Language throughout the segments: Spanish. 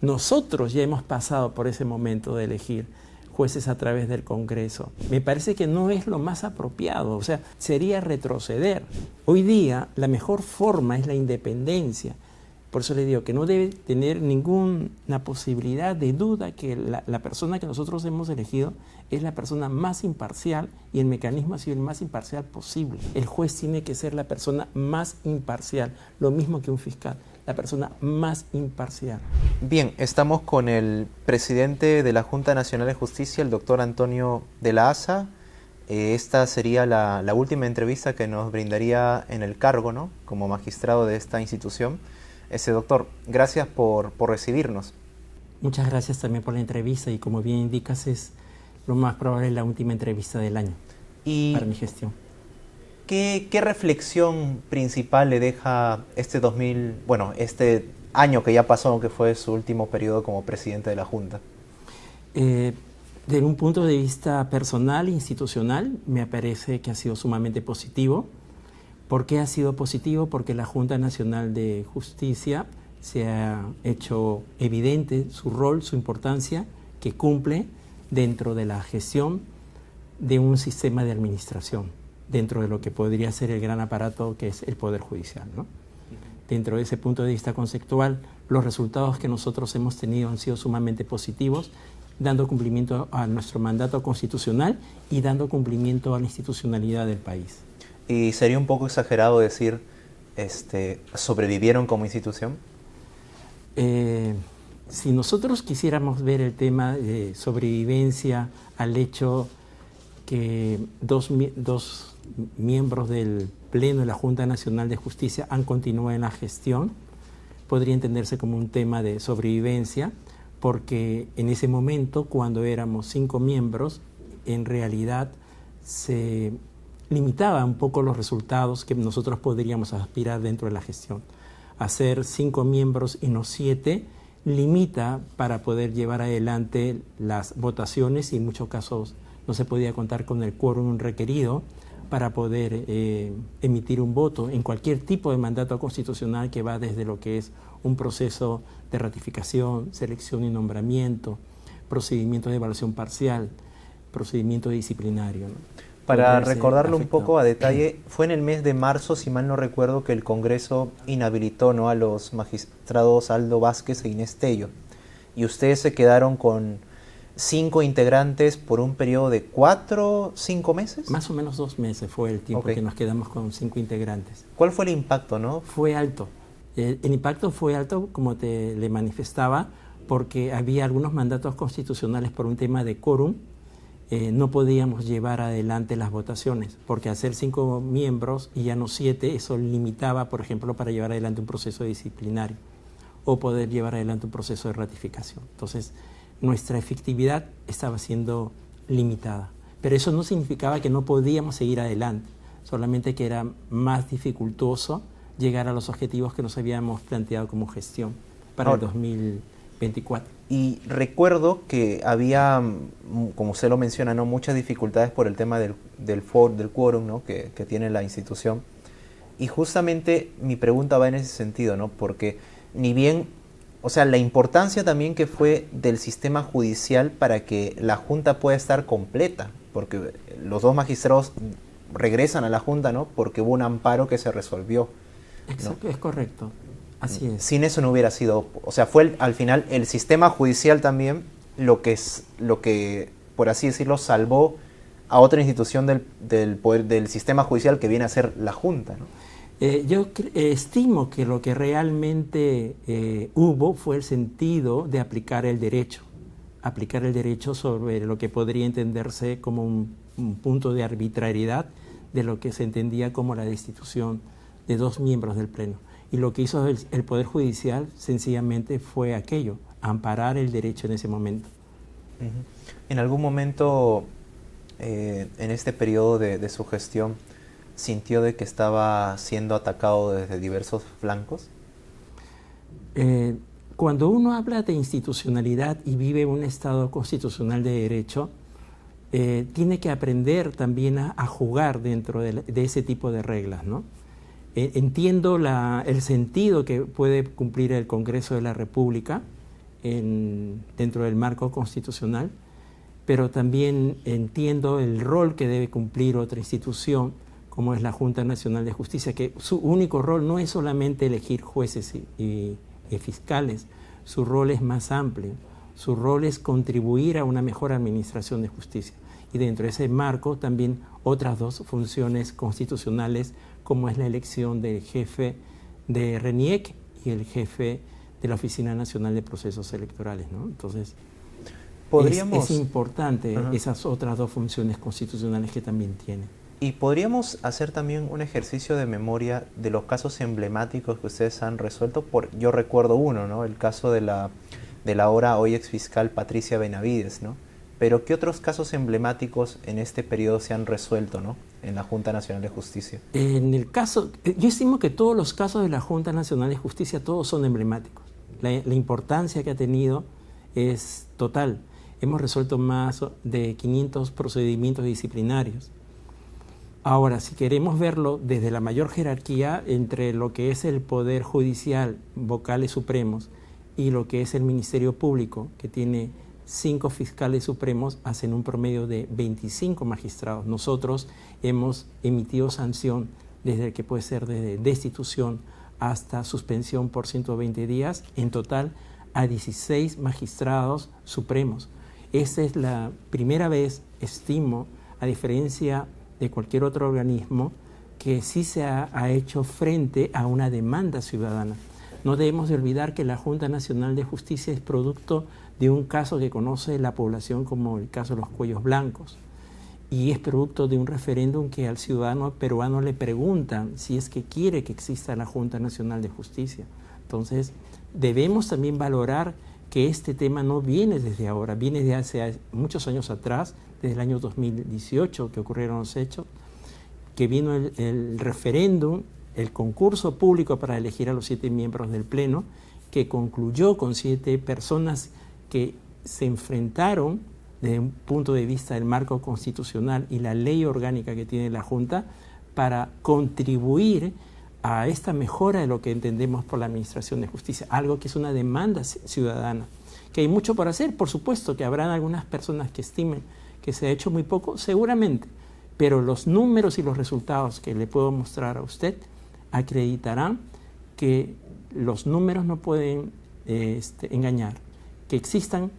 Nosotros ya hemos pasado por ese momento de elegir jueces a través del Congreso. Me parece que no es lo más apropiado, o sea, sería retroceder. Hoy día la mejor forma es la independencia. Por eso le digo que no debe tener ninguna posibilidad de duda que la persona que nosotros hemos elegido es la persona más imparcial y el mecanismo ha sido el más imparcial posible. El juez tiene que ser la persona más imparcial, lo mismo que un fiscal, la persona más imparcial. Bien, estamos con el presidente de la Junta Nacional de Justicia, el doctor Antonio de la Haza. Esta sería la última entrevista que nos brindaría en el cargo, ¿no?, como magistrado de esta institución. Doctor, gracias por recibirnos. Muchas gracias también por la entrevista y como bien indicas es lo más probable la última entrevista del año para mi gestión. ¿Qué reflexión principal le deja este año que ya pasó, que fue su último periodo como presidente de la Junta? Desde un punto de vista personal e institucional me parece que ha sido sumamente positivo. ¿Por qué ha sido positivo? Porque la Junta Nacional de Justicia se ha hecho evidente su rol, su importancia que cumple dentro de la gestión de un sistema de administración, dentro de lo que podría ser el gran aparato que es el Poder Judicial, ¿no? Dentro de ese punto de vista conceptual, los resultados que nosotros hemos tenido han sido sumamente positivos, dando cumplimiento a nuestro mandato constitucional y dando cumplimiento a la institucionalidad del país. ¿Y sería un poco exagerado decir, sobrevivieron como institución? Si nosotros quisiéramos ver el tema de sobrevivencia al hecho que dos miembros del Pleno de la Junta Nacional de Justicia han continuado en la gestión, podría entenderse como un tema de sobrevivencia, porque en ese momento, cuando éramos 5 miembros, en realidad se limitaba un poco los resultados que nosotros podríamos aspirar dentro de la gestión. Hacer 5 miembros y no 7 limita para poder llevar adelante las votaciones y en muchos casos no se podía contar con el quórum requerido para poder emitir un voto en cualquier tipo de mandato constitucional que va desde lo que es un proceso de ratificación, selección y nombramiento, procedimiento de evaluación parcial, procedimiento disciplinario, ¿no? Para recordarlo un poco a detalle, fue en el mes de marzo, si mal no recuerdo, que el Congreso inhabilitó, ¿no?, a los magistrados Aldo Vázquez e Inés Tello. Y ustedes se quedaron con 5 integrantes por un periodo de 4, 5 meses. Más o menos 2 meses fue el tiempo que nos quedamos con 5 integrantes. ¿Cuál fue el impacto, no? Fue alto. El impacto fue alto, como le manifestaba, porque había algunos mandatos constitucionales por un tema de quórum. No podíamos llevar adelante las votaciones, porque al ser 5 miembros y ya no 7, eso limitaba, por ejemplo, para llevar adelante un proceso disciplinario o poder llevar adelante un proceso de ratificación. Entonces, nuestra efectividad estaba siendo limitada. Pero eso no significaba que no podíamos seguir adelante, solamente que era más dificultoso llegar a los objetivos que nos habíamos planteado como gestión para el 2024. Y recuerdo que había, como usted lo menciona, ¿no?, muchas dificultades por el tema del quórum, ¿no?, que tiene la institución. Y justamente mi pregunta va en ese sentido, ¿no?, porque ni bien, o sea, la importancia también que fue del sistema judicial para que la Junta pueda estar completa, porque los 2 magistrados regresan a la Junta, ¿no?, porque hubo un amparo que se resolvió, ¿no? Exacto, es correcto. Así es. Sin eso no hubiera sido, o sea, fue al final el sistema judicial también lo que, por así decirlo, salvó a otra institución del poder, del sistema judicial, que viene a ser la Junta, ¿no? Yo estimo que lo que realmente hubo fue el sentido de aplicar el derecho sobre lo que podría entenderse como un punto de arbitrariedad de lo que se entendía como la destitución de 2 miembros del Pleno. Y lo que hizo el Poder Judicial sencillamente fue aquello, amparar el derecho en ese momento. ¿En algún momento en este periodo de su gestión sintió de que estaba siendo atacado desde diversos flancos? Cuando uno habla de institucionalidad y vive un Estado constitucional de derecho, tiene que aprender también a jugar dentro de ese tipo de reglas, ¿no? Entiendo el sentido que puede cumplir el Congreso de la República dentro del marco constitucional, pero también entiendo el rol que debe cumplir otra institución, como es la Junta Nacional de Justicia, que su único rol no es solamente elegir jueces y fiscales, su rol es más amplio, su rol es contribuir a una mejor administración de justicia. Y dentro de ese marco también otras dos funciones constitucionales, como es la elección del jefe de RENIEC y el jefe de la Oficina Nacional de Procesos Electorales, ¿no? Entonces, es importante esas otras dos funciones constitucionales que también tiene. Y podríamos hacer también un ejercicio de memoria de los casos emblemáticos que ustedes han resuelto. Yo recuerdo uno, ¿no? El caso de la ahora hoy exfiscal Patricia Benavides, ¿no? Pero ¿qué otros casos emblemáticos en este periodo se han resuelto, ¿no?, en la Junta Nacional de Justicia? En el caso, yo estimo que todos los casos de la Junta Nacional de Justicia, todos son emblemáticos. La importancia que ha tenido es total. Hemos resuelto más de 500 procedimientos disciplinarios. Ahora, si queremos verlo desde la mayor jerarquía entre lo que es el Poder Judicial, vocales supremos, y lo que es el Ministerio Público, que tiene 5 fiscales supremos, hacen un promedio de 25 magistrados. Nosotros hemos emitido sanción desde el que puede ser desde destitución hasta suspensión por 120 días, en total a 16 magistrados supremos. Esta es la primera vez, estimo, a diferencia de cualquier otro organismo, que sí se ha hecho frente a una demanda ciudadana. No debemos de olvidar que la Junta Nacional de Justicia es producto de un caso que conoce la población como el caso de los cuellos blancos, y es producto de un referéndum que al ciudadano peruano le preguntan si es que quiere que exista la Junta Nacional de Justicia. Entonces, debemos también valorar que este tema no viene desde ahora, viene de hace muchos años atrás, desde el año 2018 que ocurrieron los hechos, que vino el referéndum, el concurso público para elegir a los 7 miembros del Pleno, que concluyó con 7 personas que se enfrentaron desde un punto de vista del marco constitucional y la ley orgánica que tiene la Junta para contribuir a esta mejora de lo que entendemos por la administración de justicia, algo que es una demanda ciudadana, que hay mucho por hacer. Por supuesto que habrán algunas personas que estimen que se ha hecho muy poco, seguramente, pero los números y los resultados que le puedo mostrar a usted acreditarán que los números no pueden engañar, que existan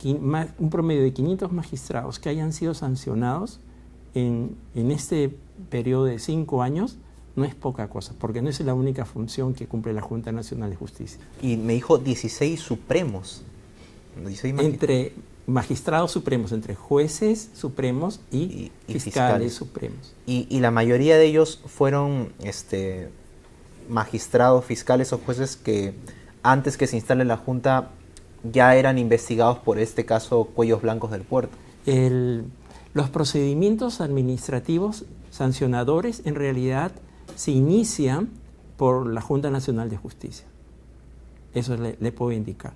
un promedio de 500 magistrados que hayan sido sancionados en este periodo de 5 años, no es poca cosa, porque no es la única función que cumple la Junta Nacional de Justicia. Y me dijo 16 supremos. 16 entre magistrados supremos, entre jueces supremos y fiscales supremos. Y la mayoría de ellos fueron magistrados, fiscales o jueces que antes que se instale la Junta ya eran investigados por este caso Cuellos Blancos del Puerto. Los procedimientos administrativos sancionadores en realidad se inician por la Junta Nacional de Justicia. Eso le puedo indicar.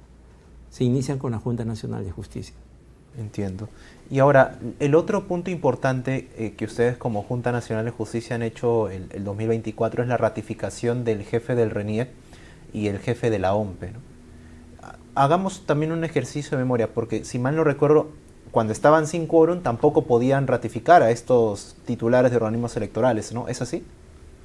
Se inician con la Junta Nacional de Justicia. Entiendo. Y ahora, el otro punto importante que ustedes como Junta Nacional de Justicia han hecho el 2024 es la ratificación del jefe del RENIEC y el jefe de la OMPE, ¿no? Hagamos también un ejercicio de memoria, porque si mal no recuerdo, cuando estaban sin quórum tampoco podían ratificar a estos titulares de organismos electorales, ¿no? ¿Es así?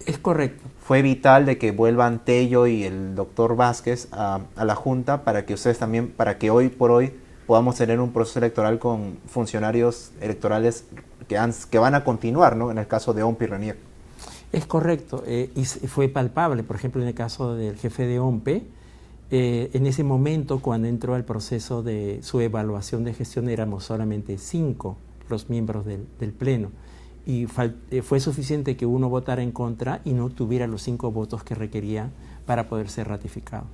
Es correcto. Fue vital de que vuelvan Tello y el doctor Vázquez a la Junta para que ustedes también, para que hoy por hoy podamos tener un proceso electoral con funcionarios electorales que van a continuar, ¿no?, en el caso de OMPE y RENIEC. Es correcto, y fue palpable, por ejemplo, en el caso del jefe de OMPE, en ese momento cuando entró al proceso de su evaluación de gestión éramos solamente 5 los miembros del Pleno, y fue suficiente que uno votara en contra y no tuviera los 5 votos que requería para poder ser ratificado.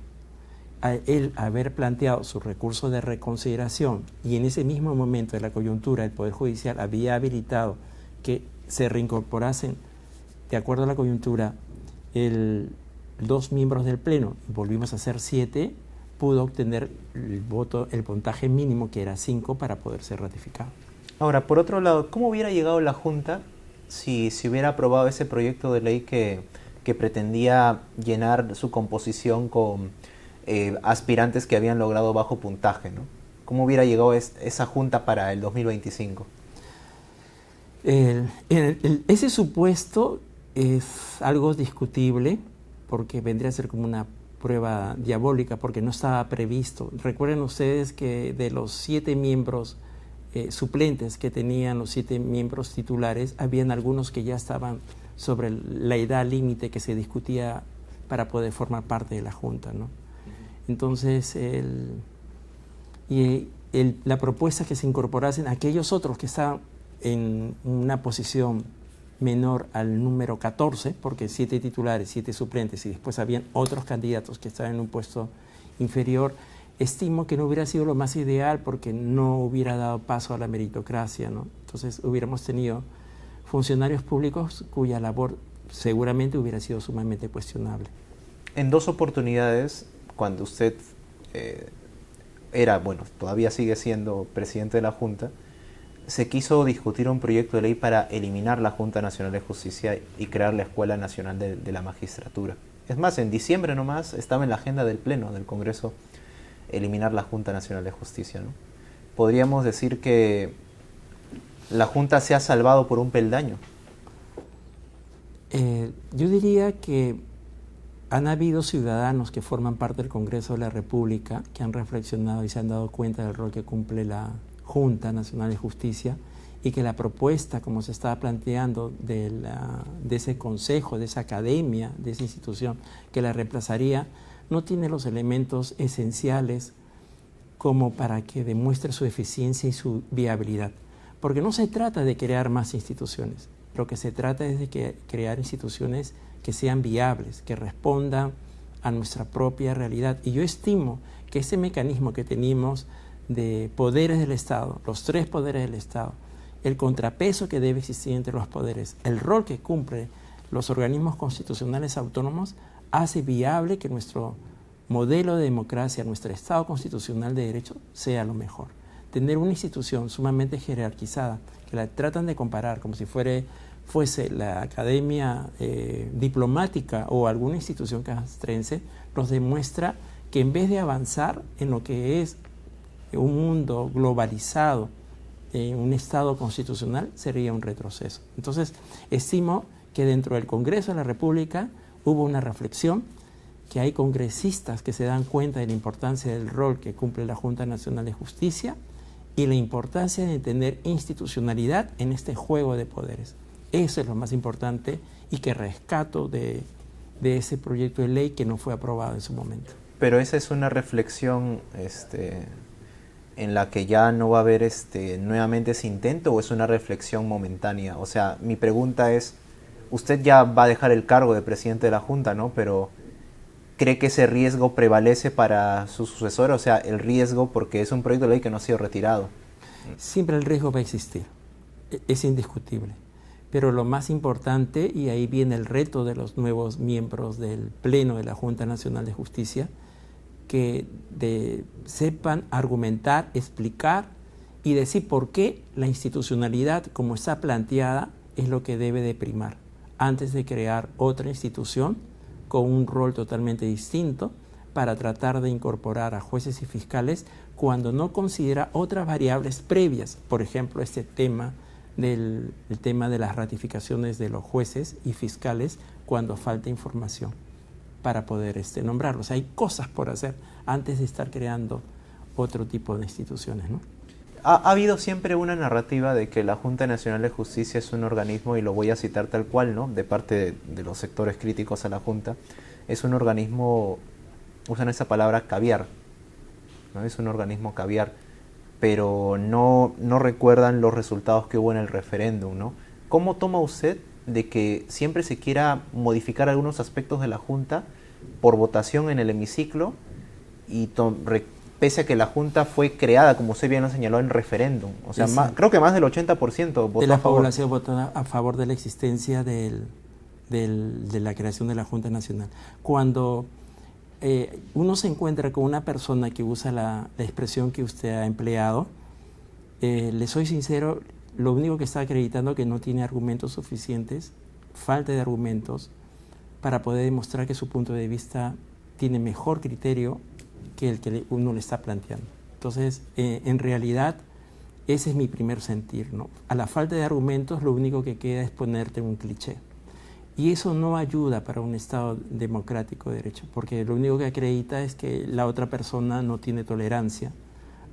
Él haber planteado su recurso de reconsideración y en ese mismo momento de la coyuntura el Poder Judicial había habilitado que se reincorporasen, de acuerdo a la coyuntura, 2 miembros del Pleno, y volvimos a ser 7, pudo obtener el puntaje mínimo, que era 5, para poder ser ratificado. Ahora, por otro lado, ¿cómo hubiera llegado la Junta si se hubiera aprobado ese proyecto de ley que pretendía llenar su composición con aspirantes que habían logrado bajo puntaje, ¿no? ¿Cómo hubiera llegado esa junta para el 2025? Ese supuesto es algo discutible porque vendría a ser como una prueba diabólica porque no estaba previsto. Recuerden ustedes que de los 7 miembros suplentes que tenían los 7 miembros titulares, habían algunos que ya estaban sobre la edad límite que se discutía para poder formar parte de la Junta, ¿no? Entonces, la propuesta es que se incorporasen aquellos otros que estaban en una posición menor al número 14, porque 7 titulares, 7 suplentes, y después habían otros candidatos que estaban en un puesto inferior, estimo que no hubiera sido lo más ideal porque no hubiera dado paso a la meritocracia, ¿no? Entonces hubiéramos tenido funcionarios públicos cuya labor seguramente hubiera sido sumamente cuestionable. En 2 oportunidades, cuando usted todavía sigue siendo presidente de la Junta, se quiso discutir un proyecto de ley para eliminar la Junta Nacional de Justicia y crear la Escuela Nacional de la Magistratura. Es más, en diciembre nomás estaba en la agenda del Pleno del Congreso eliminar la Junta Nacional de Justicia, ¿no? Podríamos decir que la Junta se ha salvado por un peldaño. Yo diría que han habido ciudadanos que forman parte del Congreso de la República que han reflexionado y se han dado cuenta del rol que cumple la Junta Nacional de Justicia y que la propuesta, como se estaba planteando, de ese consejo, de esa academia, de esa institución que la reemplazaría, no tiene los elementos esenciales como para que demuestre su eficiencia y su viabilidad. Porque no se trata de crear más instituciones, lo que se trata es de crear instituciones que sean viables, que respondan a nuestra propia realidad. Y yo estimo que ese mecanismo que tenemos de poderes del Estado, los 3 poderes del Estado, el contrapeso que debe existir entre los poderes, el rol que cumplen los organismos constitucionales autónomos, hace viable que nuestro modelo de democracia, nuestro Estado constitucional de derecho, sea lo mejor. Tener una institución sumamente jerarquizada, que la tratan de comparar como si fuese la academia diplomática o alguna institución castrense, nos demuestra que en vez de avanzar en lo que es un mundo globalizado, un Estado constitucional, sería un retroceso. Entonces, estimo que dentro del Congreso de la República hubo una reflexión, que hay congresistas que se dan cuenta de la importancia del rol que cumple la Junta Nacional de Justicia y la importancia de tener institucionalidad en este juego de poderes. Eso es lo más importante y que rescato de ese proyecto de ley que no fue aprobado en su momento. Pero esa es una reflexión en la que ya no va a haber nuevamente ese intento, ¿o es una reflexión momentánea? O sea, mi pregunta es, usted ya va a dejar el cargo de presidente de la Junta, ¿no? Pero ¿cree que ese riesgo prevalece para su sucesor? O sea, el riesgo porque es un proyecto de ley que no ha sido retirado. Siempre el riesgo va a existir, es indiscutible. Pero lo más importante, y ahí viene el reto de los nuevos miembros del Pleno de la Junta Nacional de Justicia, que sepan argumentar, explicar y decir por qué la institucionalidad como está planteada es lo que debe de primar, antes de crear otra institución con un rol totalmente distinto para tratar de incorporar a jueces y fiscales cuando no considera otras variables previas, por ejemplo, el tema de las ratificaciones de los jueces y fiscales cuando falta información para poder nombrarlos. Hay cosas por hacer antes de estar creando otro tipo de instituciones, ¿no? Ha habido siempre una narrativa de que la Junta Nacional de Justicia es un organismo, y lo voy a citar tal cual, ¿no?, de parte de los sectores críticos a la Junta, es un organismo, usan esa palabra, caviar, ¿no? Es un organismo caviar, pero no recuerdan los resultados que hubo en el referéndum, ¿no? ¿Cómo toma usted de que siempre se quiera modificar algunos aspectos de la Junta por votación en el hemiciclo y pese a que la Junta fue creada, como usted bien lo señaló, en referéndum? O sea, creo que más del 80% votó de la a favor. población votó a favor de la existencia de la creación de la Junta Nacional. Cuando uno se encuentra con una persona que usa la expresión que usted ha empleado, le soy sincero, lo único que está acreditando es que no tiene argumentos suficientes, falta de argumentos, para poder demostrar que su punto de vista tiene mejor criterio que el que uno le está planteando. Entonces, en realidad, ese es mi primer sentir, ¿no? A la falta de argumentos, lo único que queda es ponerte un cliché. Y eso no ayuda para un Estado democrático de derecho, porque lo único que acredita es que la otra persona no tiene tolerancia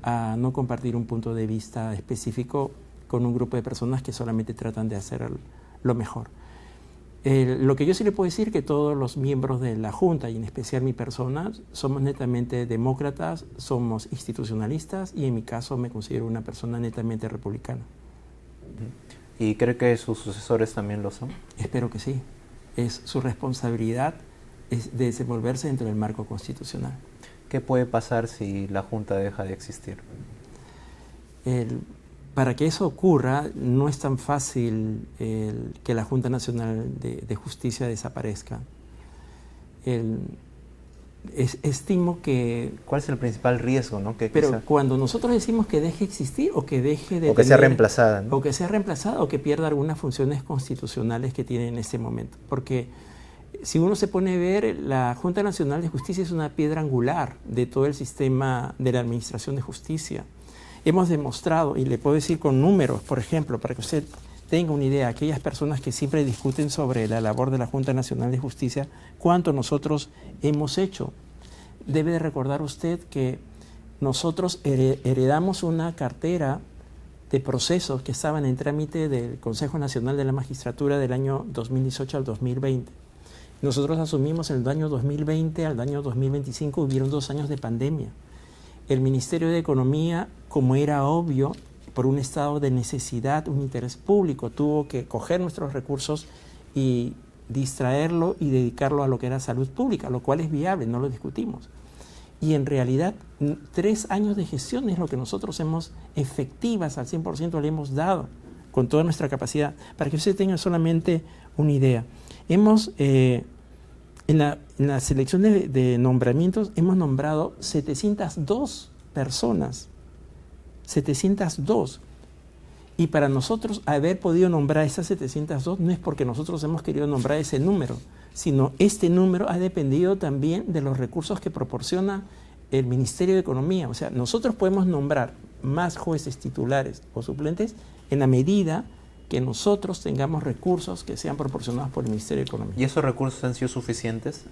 a no compartir un punto de vista específico con un grupo de personas que solamente tratan de hacer lo mejor. Lo que yo sí le puedo decir es que todos los miembros de la Junta, y en especial mi persona, somos netamente demócratas, somos institucionalistas y en mi caso me considero una persona netamente republicana. ¿Y cree que sus sucesores también lo son? Espero que sí. Es su responsabilidad es de desenvolverse dentro del marco constitucional. ¿Qué puede pasar si la Junta deja de existir? Para que eso ocurra, no es tan fácil que la Junta Nacional de Justicia desaparezca. Estimo que... ¿Cuál es el principal riesgo, no? Pero cuando nosotros decimos que deje de existir o que deje de... O que sea reemplazada, ¿no? O que sea reemplazada o que pierda algunas funciones constitucionales que tiene en este momento. Porque si uno se pone a ver, la Junta Nacional de Justicia es una piedra angular de todo el sistema de la administración de justicia. Hemos demostrado, y le puedo decir con números, por ejemplo, para que usted tenga una idea, aquellas personas que siempre discuten sobre la labor de la Junta Nacional de Justicia, cuánto nosotros hemos hecho. Debe de recordar usted que nosotros heredamos una cartera de procesos que estaban en trámite del Consejo Nacional de la Magistratura del año 2018 al 2020. Nosotros asumimos el año 2020 al año 2025, hubieron 2 años de pandemia. El Ministerio de Economía, como era obvio, por un estado de necesidad, un interés público, tuvo que coger nuestros recursos y distraerlo y dedicarlo a lo que era salud pública, lo cual es viable, no lo discutimos. Y en realidad, 3 años de gestión es lo que nosotros hemos efectivas al 100% le hemos dado con toda nuestra capacidad. Para que usted tenga solamente una idea, hemos... En la selección de nombramientos hemos nombrado 702 personas, 702. Y para nosotros haber podido nombrar esas 702 no es porque nosotros hemos querido nombrar ese número, sino este número ha dependido también de los recursos que proporciona el Ministerio de Economía. O sea, nosotros podemos nombrar más jueces titulares o suplentes en la medida que nosotros tengamos recursos que sean proporcionados por el Ministerio de Economía. ¿Y esos recursos han sido suficientes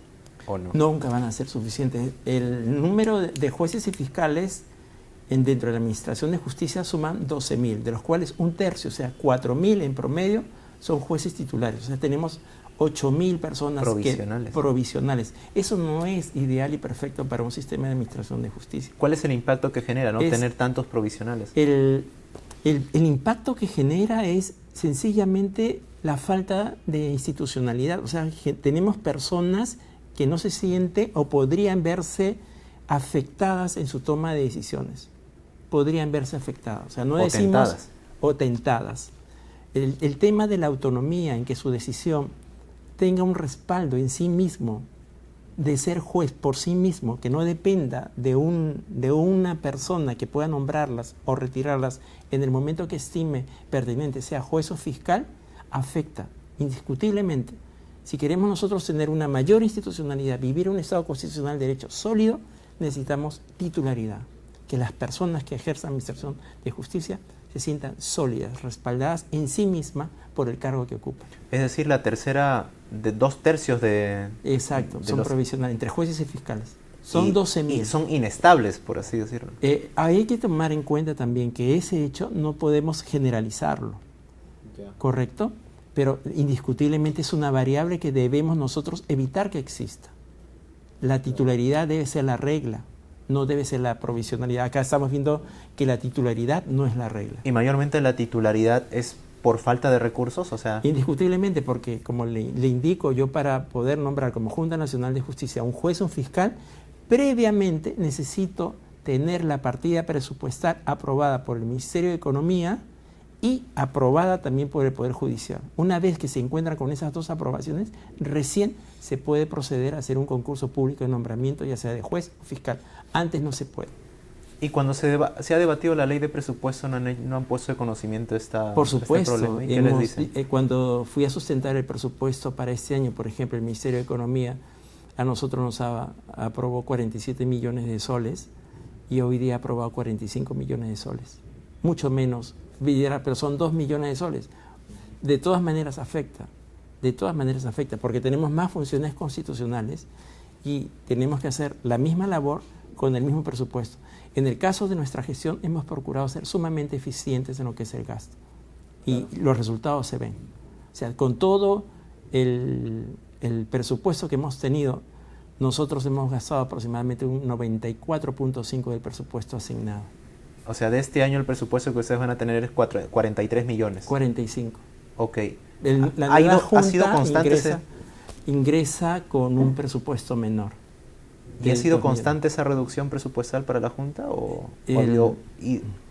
o no? Nunca van a ser suficientes. El número de jueces y fiscales dentro de la Administración de Justicia suman 12.000, de los cuales 1/3, o sea, 4.000 en promedio, son jueces titulares. O sea, tenemos 8.000 personas provisionales. Eso no es ideal y perfecto para un sistema de administración de justicia. ¿Cuál es el impacto que genera, no tener tantos provisionales? El impacto que genera es sencillamente la falta de institucionalidad. O sea, tenemos personas que no se sienten o podrían verse afectadas en su toma de decisiones. Podrían verse afectadas. O sea, no decimos... Tentadas. O tentadas. El tema de la autonomía, en que su decisión tenga un respaldo en sí mismo, de ser juez por sí mismo, que no dependa de una persona que pueda nombrarlas o retirarlas en el momento que estime pertinente, sea juez o fiscal, afecta indiscutiblemente. Si queremos nosotros tener una mayor institucionalidad, vivir un Estado constitucional de derecho sólido, necesitamos titularidad, que las personas que ejerzan administración de justicia se sientan sólidas, respaldadas en sí misma por el cargo que ocupan. Es decir, la tercera de 2/3 de... Exacto, son provisionales, entre jueces y fiscales. Son 12.000. Y son inestables, por así decirlo. Hay que tomar en cuenta también que ese hecho no podemos generalizarlo, ¿correcto? Pero indiscutiblemente es una variable que debemos nosotros evitar que exista. La titularidad debe ser la regla, no debe ser la provisionalidad. Acá estamos viendo que la titularidad no es la regla. Y mayormente la titularidad es por falta de recursos, o sea... Indiscutiblemente, porque como le indico, yo para poder nombrar como Junta Nacional de Justicia a un juez o un fiscal, previamente necesito tener la partida presupuestal aprobada por el Ministerio de Economía y aprobada también por el Poder Judicial. Una vez que se encuentran con esas 2 aprobaciones, recién se puede proceder a hacer un concurso público de nombramiento, ya sea de juez o fiscal. Antes no se puede. Y cuando se ha debatido la ley de presupuesto, ¿no han puesto de conocimiento Por supuesto, este problema? ¿Y qué les dicen? Cuando fui a sustentar el presupuesto para este año, por ejemplo, el Ministerio de Economía a nosotros nos aprobó 47 millones de soles y hoy día ha aprobado 45 millones de soles. Mucho menos, pero son 2 millones de soles. De todas maneras afecta, porque tenemos más funciones constitucionales y tenemos que hacer la misma labor con el mismo presupuesto. En el caso de nuestra gestión hemos procurado ser sumamente eficientes en lo que es el gasto y los resultados se ven. O sea, con todo el presupuesto que hemos tenido, nosotros hemos gastado aproximadamente un 94.5% del presupuesto asignado. O sea, de este año el presupuesto que ustedes van a tener es 43 millones. 45. Ok. La nueva junta ¿Ha sido constante ingresa con un presupuesto menor. ¿Y ha sido constante esa reducción presupuestal para la Junta o ha habido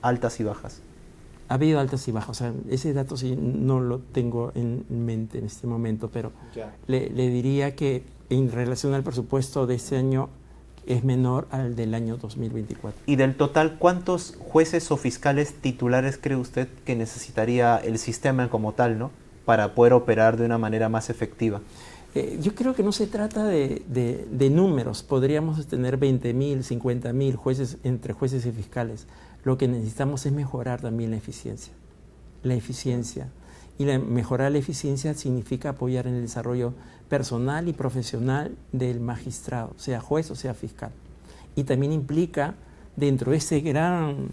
altas y bajas? Ha habido altas y bajas. O sea, ese dato sí no lo tengo en mente en este momento, pero le diría que en relación al presupuesto de este año es menor al del año 2024. Y del total, ¿cuántos jueces o fiscales titulares cree usted que necesitaría el sistema como tal, ¿no?, para poder operar de una manera más efectiva? Yo creo que no se trata de números. Podríamos tener 20.000, 50.000 jueces, entre jueces y fiscales. Lo que necesitamos es mejorar también la eficiencia. La eficiencia. Y mejorar la eficiencia significa apoyar en el desarrollo personal y profesional del magistrado, sea juez o sea fiscal. Y también implica, dentro de ese gran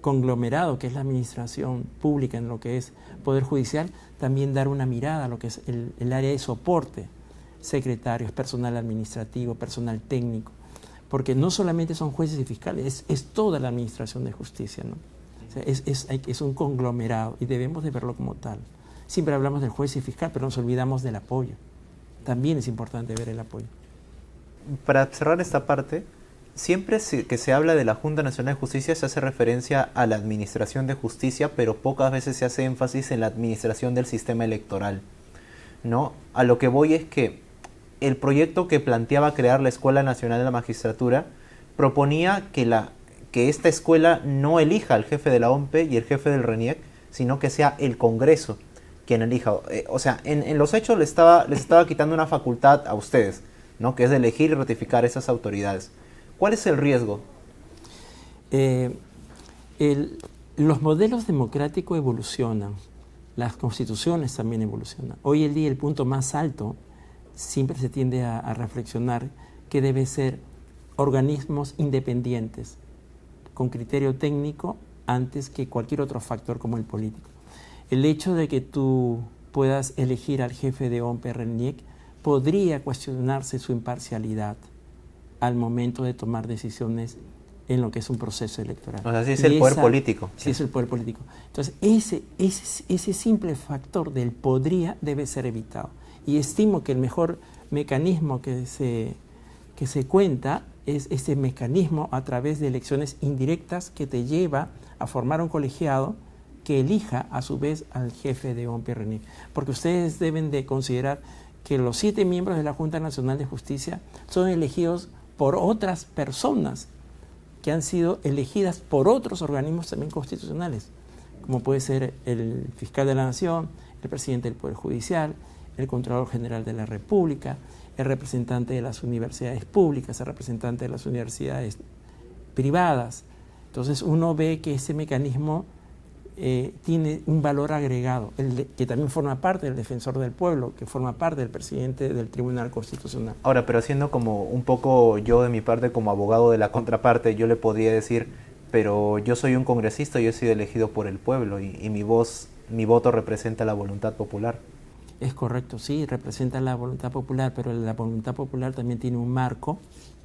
conglomerado que es la administración pública en lo que es Poder Judicial, también dar una mirada a lo que es el área de soporte, secretarios, personal administrativo, personal técnico, porque no solamente son jueces y fiscales, es toda la administración de justicia, ¿no? O sea, es un conglomerado y debemos de verlo como tal. Siempre hablamos del juez y fiscal, pero nos olvidamos del apoyo. También es importante ver el apoyo. Para cerrar esta parte, siempre que se habla de la Junta Nacional de Justicia se hace referencia a la administración de justicia, pero pocas veces se hace énfasis en la administración del sistema electoral, ¿no? A lo que voy es que el proyecto que planteaba crear la Escuela Nacional de la Magistratura proponía que esta escuela no elija al jefe de la OMPE y el jefe del RENIEC, sino que sea el Congreso quien elija. O sea, en los hechos les estaba quitando una facultad a ustedes, ¿no?, que es de elegir y ratificar esas autoridades. ¿Cuál es el riesgo? Los modelos democráticos evolucionan, las constituciones también evolucionan. Hoy en día el punto más alto siempre se tiende a reflexionar que debe ser organismos independientes, con criterio técnico antes que cualquier otro factor como el político. El hecho de que tú puedas elegir al jefe de OMPE RENIEC podría cuestionarse su imparcialidad al momento de tomar decisiones en lo que es un proceso electoral. O sea, sí es el poder político. Sí es el poder político. Entonces, ese simple factor del podría debe ser evitado. Y estimo que el mejor mecanismo que se cuenta es ese mecanismo a través de elecciones indirectas que te lleva a formar un colegiado que elija a su vez al jefe de OMPE RENIEC. Porque ustedes deben de considerar que los 7 miembros de la Junta Nacional de Justicia son elegidos por otras personas que han sido elegidas por otros organismos también constitucionales, como puede ser el fiscal de la Nación, el presidente del Poder Judicial, el Contralor General de la República, el representante de las universidades públicas, el representante de las universidades privadas. Entonces uno ve que ese mecanismo tiene un valor agregado, que también forma parte del defensor del pueblo, que forma parte del presidente del Tribunal Constitucional. Ahora, pero haciendo como un poco yo de mi parte como abogado de la contraparte, yo le podría decir, pero yo soy un congresista, yo he sido elegido por el pueblo y mi voto representa la voluntad popular. Es correcto, sí, representa la voluntad popular, pero la voluntad popular también tiene un marco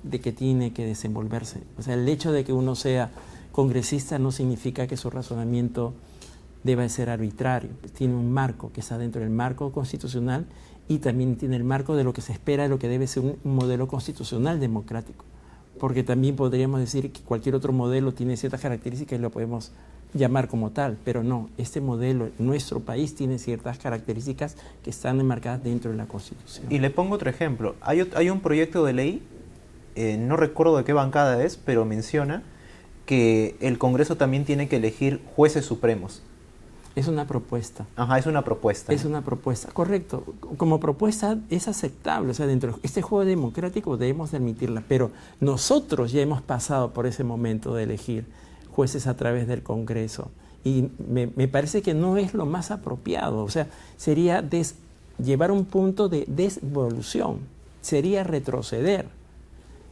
de que tiene que desenvolverse. O sea, el hecho de que uno sea congresista no significa que su razonamiento deba ser arbitrario. Tiene un marco que está dentro del marco constitucional y también tiene el marco de lo que se espera de lo que debe ser un modelo constitucional democrático. Porque también podríamos decir que cualquier otro modelo tiene ciertas características y lo podemos llamar como tal, pero no, este modelo, nuestro país tiene ciertas características que están enmarcadas dentro de la Constitución. Y le pongo otro ejemplo. Hay un proyecto de ley, no recuerdo de qué bancada es, pero menciona que el Congreso también tiene que elegir jueces supremos. Es una propuesta. Ajá, es una propuesta. Es una propuesta, correcto. Como propuesta es aceptable, o sea, dentro de este juego democrático debemos de admitirla, pero nosotros ya hemos pasado por ese momento de elegir jueces a través del Congreso y me parece que no es lo más apropiado, o sea, sería llevar un punto de devolución, sería retroceder.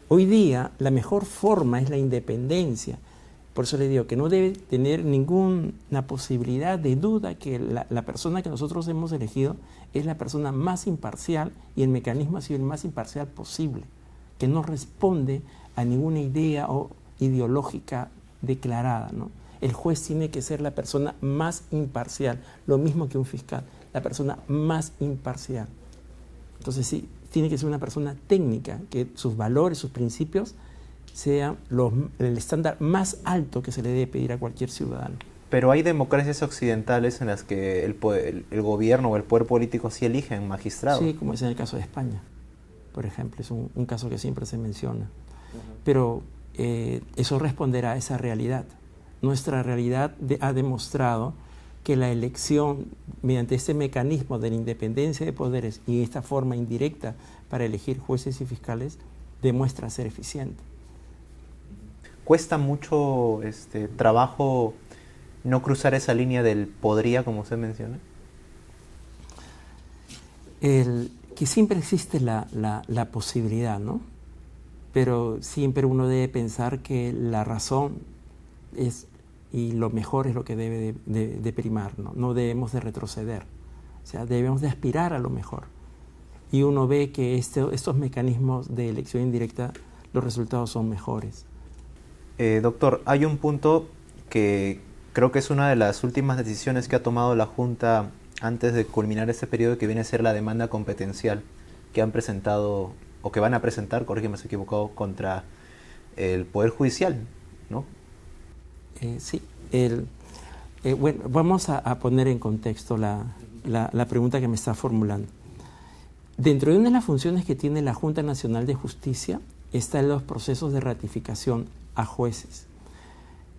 Hoy día la mejor forma es la independencia. Por eso le digo que no debe tener ninguna posibilidad de duda que la persona que nosotros hemos elegido es la persona más imparcial y el mecanismo ha sido el más imparcial posible, que no responde a ninguna idea o ideológica declarada, ¿no? El juez tiene que ser la persona más imparcial, lo mismo que un fiscal, la persona más imparcial. Entonces sí, tiene que ser una persona técnica, que sus valores, sus principios sea el estándar más alto que se le debe pedir a cualquier ciudadano. Pero hay democracias occidentales en las que el gobierno o el poder político sí eligen magistrados. Sí, como es en el caso de España, por ejemplo, es un caso que siempre se menciona. Pero eso responderá a esa realidad. Nuestra realidad ha demostrado que la elección mediante este mecanismo de la independencia de poderes y esta forma indirecta para elegir jueces y fiscales demuestra ser eficiente. ¿Cuesta mucho trabajo no cruzar esa línea del podría, como usted menciona? Que siempre existe la posibilidad, ¿no? Pero siempre uno debe pensar que la razón y lo mejor es lo que debe de primar, ¿no? No debemos de retroceder, o sea, debemos de aspirar a lo mejor. Y uno ve que estos mecanismos de elección indirecta, los resultados son mejores. Doctor, hay un punto que creo que es una de las últimas decisiones que ha tomado la Junta antes de culminar este periodo, que viene a ser la demanda competencial que han presentado, o que van a presentar, corrígeme si me he equivocado, contra el Poder Judicial, ¿no? Sí. Bueno, vamos a poner en contexto la pregunta que me está formulando. Dentro de una de las funciones que tiene la Junta Nacional de Justicia están los procesos de ratificación a jueces.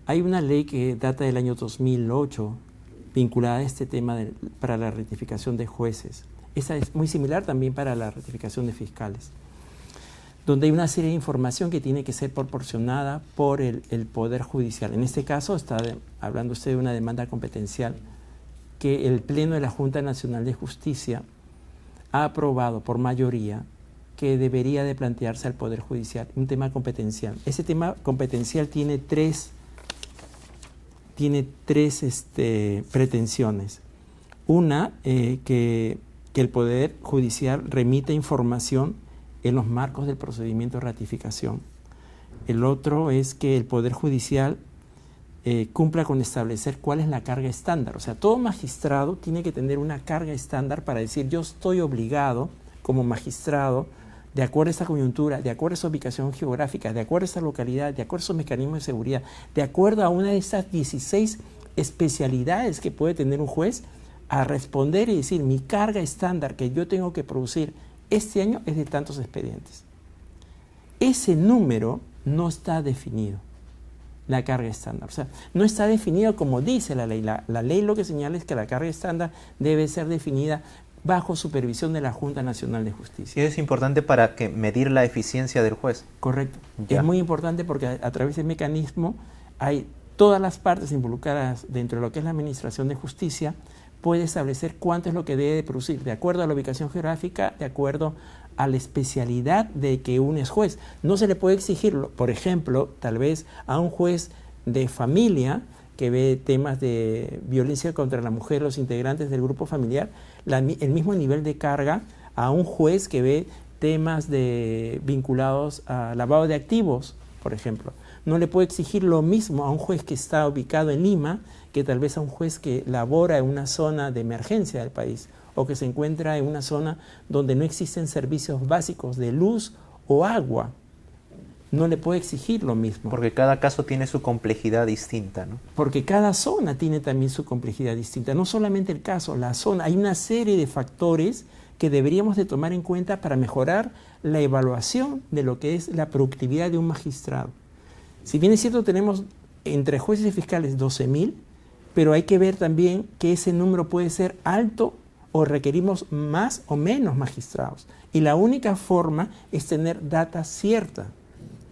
Hay una ley que data del año 2008 vinculada a este tema para la ratificación de jueces. Esta es muy similar también para la ratificación de fiscales, donde hay una serie de información que tiene que ser proporcionada por el Poder Judicial. En este caso está hablando usted de una demanda competencial que el Pleno de la Junta Nacional de Justicia ha aprobado por mayoría que debería de plantearse al Poder Judicial, un tema competencial. Ese tema competencial tiene tres pretensiones. Una, que el Poder Judicial remita información en los marcos del procedimiento de ratificación. El otro es que el Poder Judicial cumpla con establecer cuál es la carga estándar. O sea, todo magistrado tiene que tener una carga estándar para decir yo estoy obligado como magistrado, de acuerdo a esta coyuntura, de acuerdo a esa ubicación geográfica, de acuerdo a esta localidad, de acuerdo a esos mecanismos de seguridad, de acuerdo a una de esas 16 especialidades que puede tener un juez, a responder y decir mi carga estándar que yo tengo que producir este año es de tantos expedientes. Ese número no está definido, la carga estándar. O sea, no está definido como dice la ley. La ley lo que señala es que la carga estándar debe ser definida bajo supervisión de la Junta Nacional de Justicia. Y es importante para medir la eficiencia del juez. Correcto. Ya. Es muy importante porque a través del mecanismo hay todas las partes involucradas dentro de lo que es la administración de justicia, puede establecer cuánto es lo que debe de producir, de acuerdo a la ubicación geográfica, de acuerdo a la especialidad de que uno es juez. No se le puede exigir, por ejemplo, tal vez a un juez de familia que ve temas de violencia contra la mujer, los integrantes del grupo familiar, el mismo nivel de carga a un juez que ve temas vinculados a lavado de activos, por ejemplo. No le puede exigir lo mismo a un juez que está ubicado en Lima que tal vez a un juez que labora en una zona de emergencia del país o que se encuentra en una zona donde no existen servicios básicos de luz o agua. No le puede exigir lo mismo. Porque cada caso tiene su complejidad distinta, ¿no? Porque cada zona tiene también su complejidad distinta. No solamente el caso, la zona. Hay una serie de factores que deberíamos de tomar en cuenta para mejorar la evaluación de lo que es la productividad de un magistrado. Si bien es cierto, tenemos entre jueces y fiscales 12.000, pero hay que ver también que ese número puede ser alto o requerimos más o menos magistrados. Y la única forma es tener data cierta.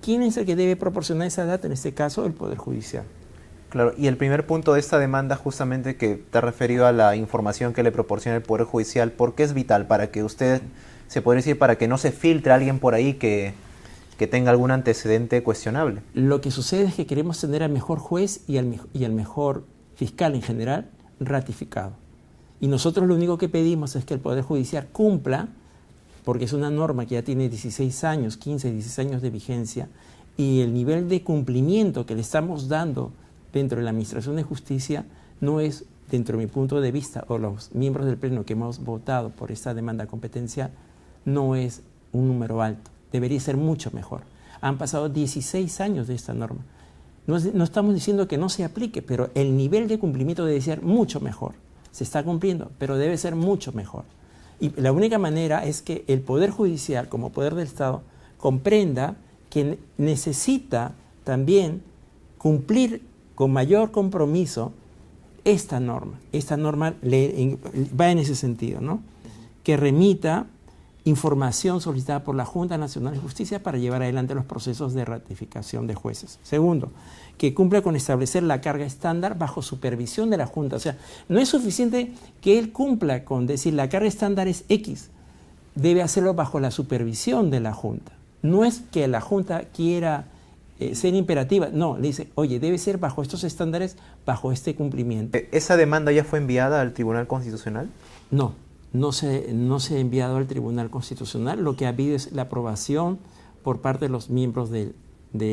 ¿Quién es el que debe proporcionar esa data? En este caso, el Poder Judicial. Claro, y el primer punto de esta demanda, justamente que te ha referido a la información que le proporciona el Poder Judicial, ¿por qué es vital? Para que usted, se podría decir, para que no se filtre a alguien por ahí que tenga algún antecedente cuestionable. Lo que sucede es que queremos tener al mejor juez y al mejor fiscal en general ratificado. Y nosotros lo único que pedimos es que el Poder Judicial cumpla, porque es una norma que ya tiene 16 años, 15, 16 años de vigencia, y el nivel de cumplimiento que le estamos dando dentro de la Administración de Justicia no es, dentro de mi punto de vista, o los miembros del Pleno que hemos votado por esta demanda competencial, no es un número alto. Debería ser mucho mejor. Han pasado 16 años de esta norma. No estamos diciendo que no se aplique, pero el nivel de cumplimiento debe ser mucho mejor. Se está cumpliendo, pero debe ser mucho mejor. Y la única manera es que el Poder Judicial, como Poder del Estado, comprenda que necesita también cumplir con mayor compromiso esta norma. Esta norma va en ese sentido, ¿no? Que remita información solicitada por la Junta Nacional de Justicia para llevar adelante los procesos de ratificación de jueces. Segundo, que cumpla con establecer la carga estándar bajo supervisión de la Junta. O sea, no es suficiente que él cumpla con decir la carga estándar es X, debe hacerlo bajo la supervisión de la Junta. No es que la Junta quiera ser imperativa, no, le dice, oye, debe ser bajo estos estándares, bajo este cumplimiento. ¿Esa demanda ya fue enviada al Tribunal Constitucional? No se ha enviado al Tribunal Constitucional. Lo que ha habido es la aprobación por parte de los miembros de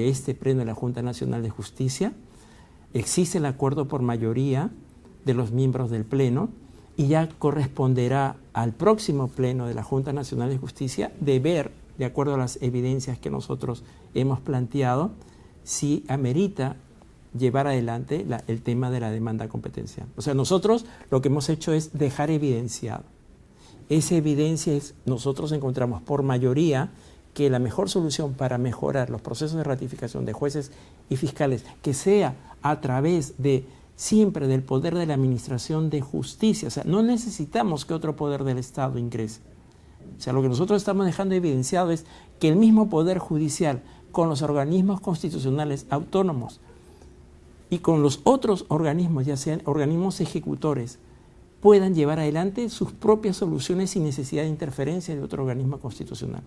este Pleno de la Junta Nacional de Justicia. Existe el acuerdo por mayoría de los miembros del Pleno y ya corresponderá al próximo Pleno de la Junta Nacional de Justicia de ver, de acuerdo a las evidencias que nosotros hemos planteado, si amerita llevar adelante el tema de la demanda competencial. O sea, nosotros lo que hemos hecho es dejar evidenciado. Esa evidencia es, nosotros encontramos por mayoría que la mejor solución para mejorar los procesos de ratificación de jueces y fiscales, que sea a través de siempre del poder de la Administración de Justicia. O sea, no necesitamos que otro poder del Estado ingrese. O sea, lo que nosotros estamos dejando evidenciado es que el mismo Poder Judicial, con los organismos constitucionales autónomos y con los otros organismos, ya sean organismos ejecutores, puedan llevar adelante sus propias soluciones sin necesidad de interferencia de otro organismo constitucional.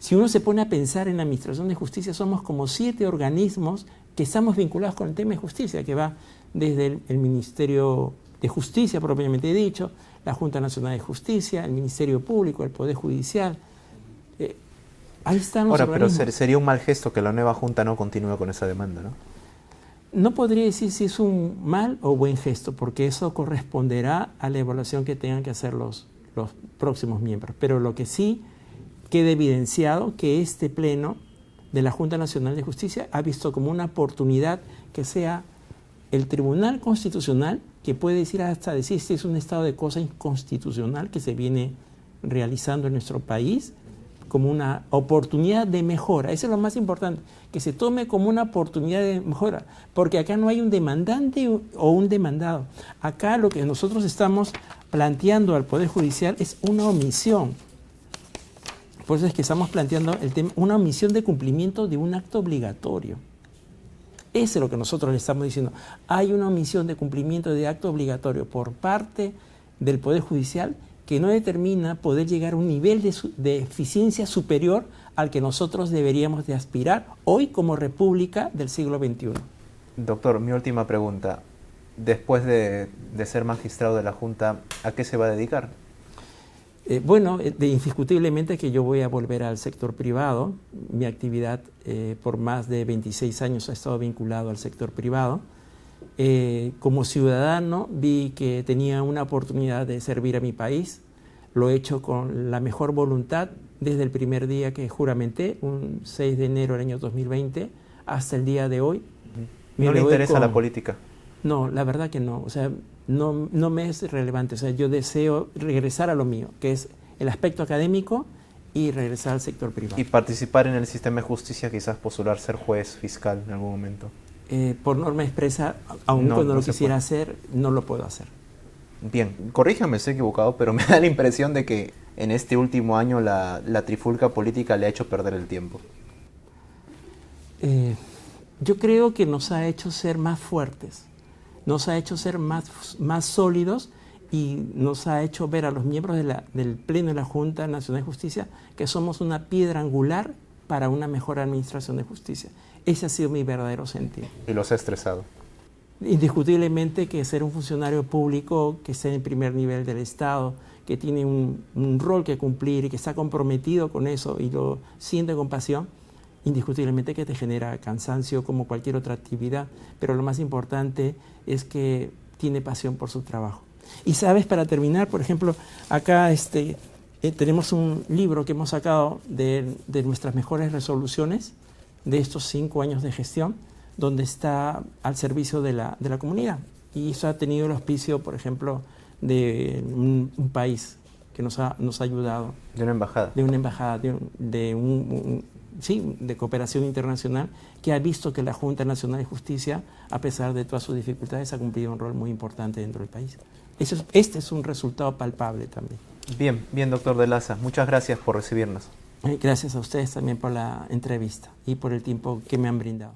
Si uno se pone a pensar en la Administración de Justicia, somos como 7 organismos que estamos vinculados con el tema de justicia, que va desde el Ministerio de Justicia, propiamente dicho, la Junta Nacional de Justicia, el Ministerio Público, el Poder Judicial. Ahí están los organismos. Pero sería un mal gesto que la nueva Junta no continúe con esa demanda, ¿no? No podría decir si es un mal o buen gesto, porque eso corresponderá a la evaluación que tengan que hacer los próximos miembros. Pero lo que sí queda evidenciado que este Pleno de la Junta Nacional de Justicia ha visto como una oportunidad que sea el Tribunal Constitucional, que puede decir hasta decir si es un estado de cosa inconstitucional que se viene realizando en nuestro país, como una oportunidad de mejora. Eso es lo más importante, que se tome como una oportunidad de mejora, porque acá no hay un demandante o un demandado. Acá lo que nosotros estamos planteando al Poder Judicial es una omisión. Por eso es que estamos planteando el tema, una omisión de cumplimiento de un acto obligatorio. Eso es lo que nosotros le estamos diciendo. Hay una omisión de cumplimiento de acto obligatorio por parte del Poder Judicial que no determina poder llegar a un nivel de eficiencia superior al que nosotros deberíamos de aspirar hoy como república del siglo XXI. Doctor, mi última pregunta. Después de ser magistrado de la Junta, ¿a qué se va a dedicar? Indiscutiblemente que yo voy a volver al sector privado. Mi actividad por más de 26 años ha estado vinculado al sector privado. Como ciudadano vi que tenía una oportunidad de servir a mi país. Lo he hecho con la mejor voluntad desde el primer día que juramenté, un 6 de enero del año 2020, hasta el día de hoy. ¿No le interesa la política? No, la verdad que no. O sea, no me es relevante. O sea, yo deseo regresar a lo mío, que es el aspecto académico y regresar al sector privado. ¿Y participar en el sistema de justicia, quizás postular ser juez, fiscal en algún momento? por norma expresa, aun No, cuando no lo se quisiera puede. hacer, no lo puedo hacer. Bien, corríjame, estoy equivocado, pero me da la impresión de que en este último año la trifulca política le ha hecho perder el tiempo. Yo creo que nos ha hecho ser más fuertes, nos ha hecho ser más sólidos y nos ha hecho ver a los miembros del Pleno de la Junta Nacional de Justicia que somos una piedra angular para una mejor administración de justicia. Ese ha sido mi verdadero sentir. Y los ha estresado. Indiscutiblemente que ser un funcionario público que esté en el primer nivel del Estado, que tiene un rol que cumplir y que está comprometido con eso y lo siente con pasión, indiscutiblemente que te genera cansancio como cualquier otra actividad, pero lo más importante es que tiene pasión por su trabajo. Y sabes, para terminar, por ejemplo, acá tenemos un libro que hemos sacado de nuestras mejores resoluciones de estos 5 años de gestión, donde está al servicio de la comunidad. Y eso ha tenido el auspicio, por ejemplo, de un país que nos ha ayudado. De una embajada. De una embajada, de cooperación internacional, que ha visto que la Junta Nacional de Justicia, a pesar de todas sus dificultades, ha cumplido un rol muy importante dentro del país. Este es un resultado palpable también. Bien, doctor de Laza, muchas gracias por recibirnos. Gracias a ustedes también por la entrevista y por el tiempo que me han brindado.